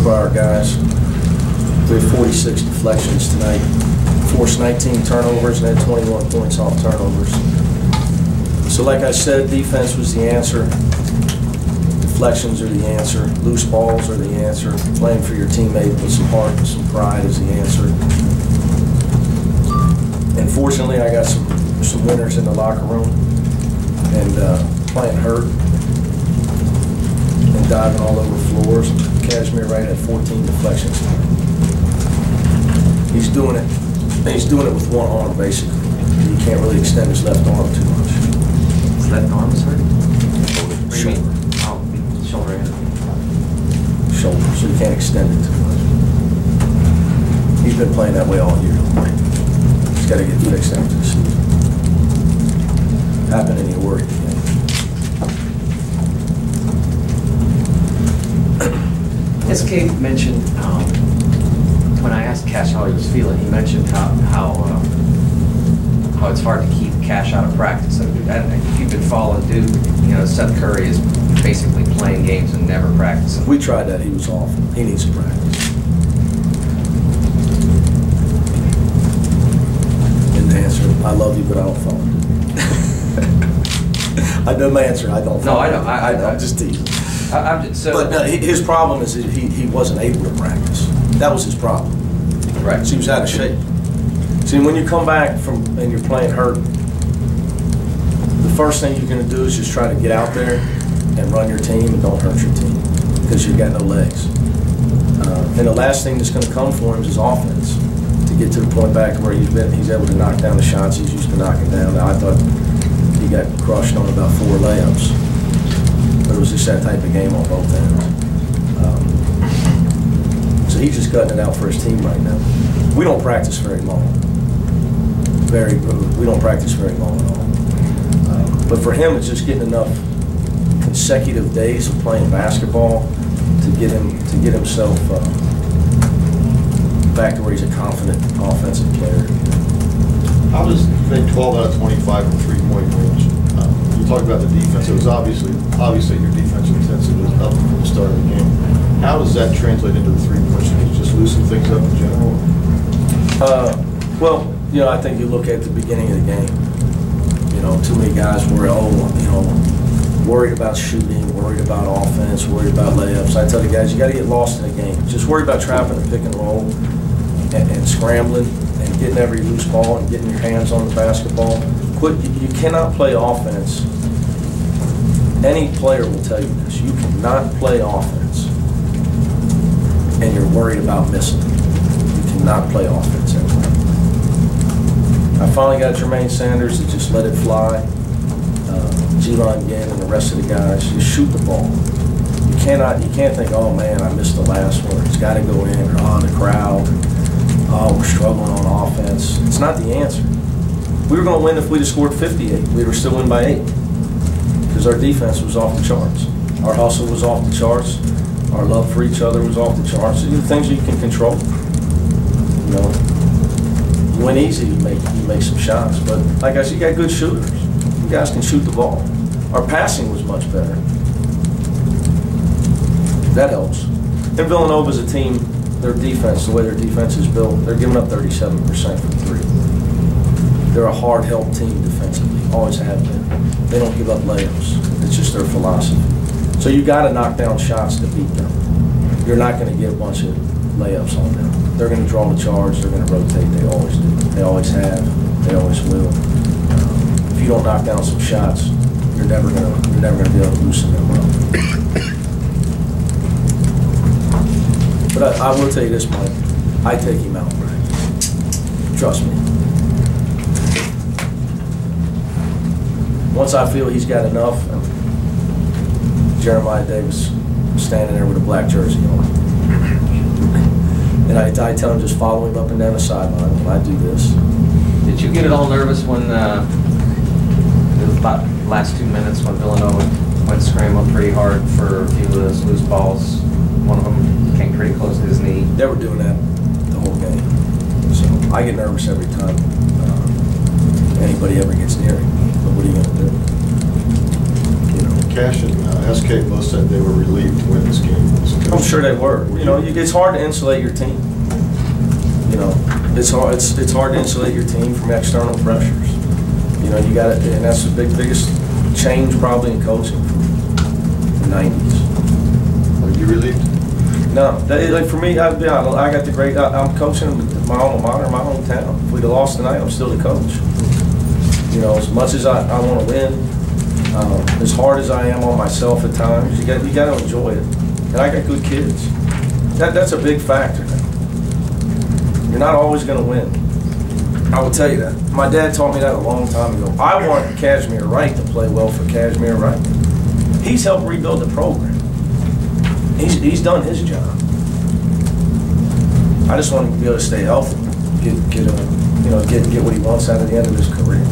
by our guys. We had 46 deflections tonight. Forced 19 turnovers and had 21 points off turnovers. So like I said, defense was the answer. Deflections are the answer. Loose balls are the answer. Playing for your teammate with some heart and some pride is the answer. And fortunately, I got some winners in the locker room. And playing hurt and diving all over floors. Cashmere Wright had 14 deflections tonight. He's doing it. He's doing it with one arm, basically. He can't really extend his left arm too much. His left arm is hurt? Shoulder. Oh, shoulder. Shoulder, so he can't extend it too much. He's been playing that way all year. He's got to get fixed after the season. Happened and he worked again. As Kate mentioned, when I asked Cash how he was feeling, he mentioned how it's hard to keep Cash out of practice. And if you've been following Duke, you know, Seth Curry is basically playing games and never practicing. We tried that. He was awful. He needs to practice. And the answer, I love you, but I don't follow you. I know my answer. I don't follow. No, I don't. I'm just teasing. But his problem is that he wasn't able to practice. That was his problem. Right. So he was out of shape. See, when you come back from and you're playing hurt, the first thing you're going to do is just try to get out there and run your team and don't hurt your team because you've got no legs. And the last thing that's going to come for him is offense to get to the point back where he's able to knock down the shots he's used to knocking down. Now, I thought he got crushed on about 4 layups. But it was just that type of game on both ends. So he's just cutting it out for his team right now. We don't practice very long. We don't practice very long at all. But for him, it's just getting enough consecutive days of playing basketball to get himself back to where he's a confident offensive player. How does you make 12 out of 25 from three-point range? You talked about the defense. It was obviously your defensive intensity was up from the start of the game. How does that translate into the three-point range? Just loosen things up in general? Well, you know, I think you look at the beginning of the game. You know, too many guys were, worried about shooting, worried about offense, worried about layups. I tell the guys, you got to get lost in the game. Just worry about trapping the pick and roll and scrambling and getting every loose ball and getting your hands on the basketball. You cannot play offense. Any player will tell you this. You cannot play offense and you're worried about missing. You cannot play offense anymore. I finally got Jermaine Sanders to just let it fly. G-Line again and the rest of the guys. Just shoot the ball. You can't think, oh man, I missed the last one. It's got to go in, or oh, the crowd. Oh, we're struggling on offense. It's not the answer. We were going to win if we'd have scored 58. We were still in by 8 because our defense was off the charts. Our hustle was off the charts. Our love for each other was off the charts. These are the things you can control. You know, you win easy, you make some shots. But like I said, you got good shooters. You guys can shoot the ball. Our passing was much better. That helps. And Villanova's a team. Their defense, the way their defense is built, they're giving up 37% from 3. They're a hard-held team defensively, always have been. They don't give up layups. It's just their philosophy. So you got to knock down shots to beat them. You're not going to get a bunch of layups on them. They're going to draw the charge. They're going to rotate. They always do. They always have. They always will. If you don't knock down some shots, you're never going to be able to loosen them up. But I will tell you this, Mike. I take him out, right? Trust me. Once I feel he's got enough, Jeremiah Davis standing there with a black jersey on. And I tell him just follow him up and down the sideline when I do this. Did you get it all nervous when it was about the last 2 minutes when Villanova went scrambling pretty hard for a few of those loose balls? One of them came pretty close to his knee. They were doing that the whole game. So I get nervous every time anybody ever gets near him. But what are you going to do? You know, Cash and SK both said they were relieved to win this game. I'm sure they were. You know, it's hard to insulate your team. You know, it's hard to insulate your team from external pressures. You know, you got it, and that's the biggest change probably in coaching from the '90s. Are you relieved? No, like for me, I got the great. I'm coaching my alma mater, my hometown. If we'd have lost tonight, I'm still the coach. You know, as much as I want to win, as hard as I am on myself at times, you got to enjoy it. And I got good kids. That's a big factor. You're not always going to win. I will tell you that. My dad taught me that a long time ago. I want Kazimir Wright to play well for Kazimir Wright. He's helped rebuild the program. He's done his job. I just want him to be able to stay healthy, get what he wants out of the end of his career.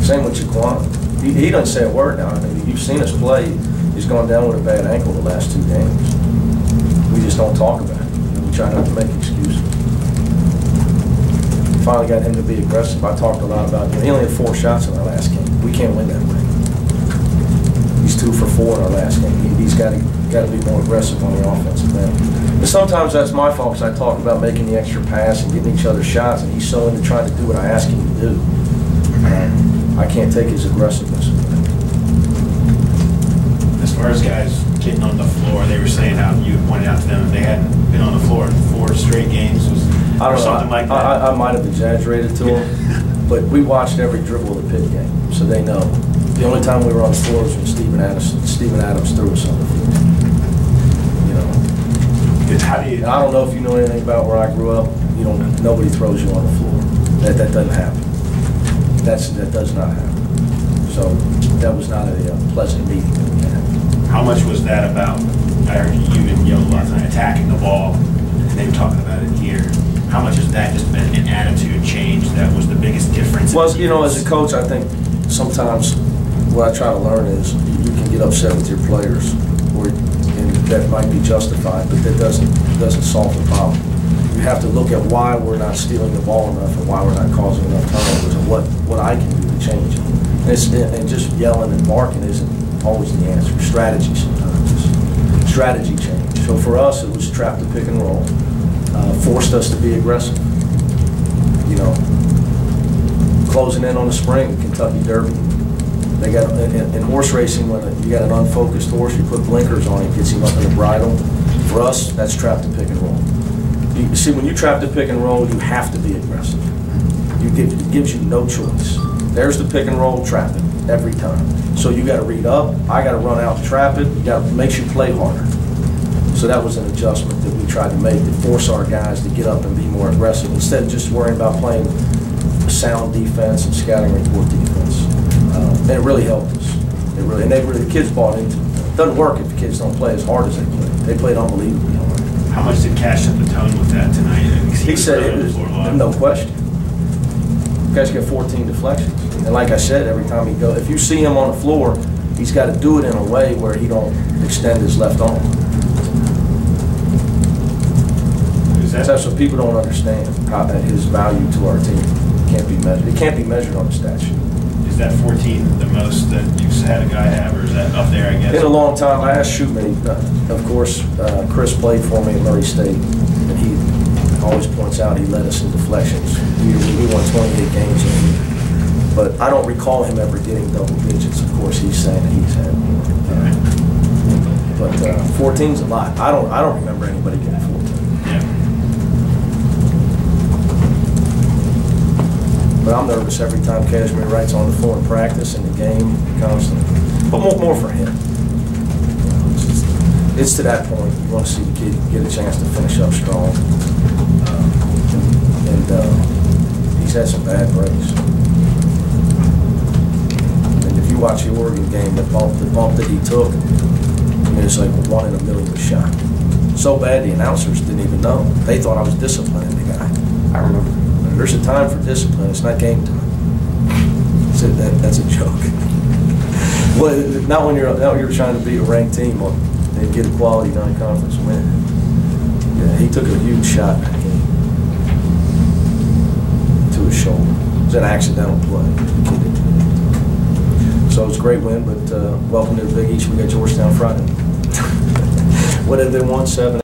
Same with Jaquan. He doesn't say a word now. I mean, you've seen us play. He's gone down with a bad ankle the last 2 games. We just don't talk about it. We try not to make excuses. Finally got him to be aggressive. I talked a lot about him. He only had 4 shots in our last game. We can't win that way. He's 2 for 4 in our last game. He's got to be more aggressive on the offensive end. And sometimes that's my fault because I talk about making the extra pass and getting each other shots, and he's so into trying to do what I ask him to do. I can't take his aggressiveness. As far as guys getting on the floor, they were saying how you pointed out to them they hadn't been on the floor in 4 straight games or something like that. I might have exaggerated to them, but we watched every dribble of the Pitt game, so they know. The only time we were on the floor was when Steven Adams threw us on the floor. You know. How do you? I don't know if you know anything about where I grew up. Nobody throws you on the floor. That doesn't happen. That does not happen. So that was not a pleasant meeting that we had. How much was that about? I heard you and Yo last night attacking the ball, and they were talking about it here. How much has that just been an attitude change that was the biggest difference? Well, as a coach, I think sometimes what I try to learn is you can get upset with your players, and that might be justified, but that doesn't solve the problem. You have to look at why we're not stealing the ball enough and why we're not causing enough turnovers and what I can do to change it. And just yelling and barking isn't always the answer. Strategy sometimes. Strategy change. So for us, it was trap to pick and roll. Forced us to be aggressive. You know, closing in on the spring, Kentucky Derby. They got in horse racing, when you got an unfocused horse, you put blinkers on it, gets him up in the bridle. For us, that's trap to pick and roll. You see, when you trap to pick and roll, you have to be aggressive. It gives you no choice. There's the pick and roll, trap it every time. So you got to read up. I got to run out and trap it. It makes you play harder. So that was an adjustment that we tried to make to force our guys to get up and be more aggressive instead of just worrying about playing sound defense and scouting report defense. And it really helped us. The kids bought into it. It doesn't work if the kids don't play as hard as they play. They played unbelievably hard. How much did Cash set the tone with that tonight? He said it was no question. You guys get 14 deflections. And like I said, every time he goes, if you see him on the floor, he's got to do it in a way where he don't extend his left arm. That's what people don't understand, how that his value to our team can't be measured. It can't be measured on a stat sheet. Is that 14 the most that you've had a guy have, or is that up there, I guess? In a long time, I asked Shootmate. Of course, Chris played for me at Murray State, and he always points out he led us in deflections. We won 28 games in a year. But I don't recall him ever getting double digits. Of course, he's saying that he's had more. But 14's a lot. I don't remember anybody getting 14. Yeah. But I'm nervous every time Kazimir Wright's on the floor in practice and the game constantly. But more for him. It's to that point. You want to see the kid get a chance to finish up strong. He's had some bad breaks. And if you watch the Oregon game, the bump that he took, I mean, it's like 1 in a million shot. So bad the announcers didn't even know. They thought I was disciplining the guy. I remember. There's a time for discipline. It's not game time. That's a joke. Well, not when you're trying to beat a ranked team and get a quality non-conference win. Yeah, he took a huge shot that game to his shoulder. It was an accidental play. So it's a great win, but welcome to the Big East. We got Georgetown Front. What have they won? 7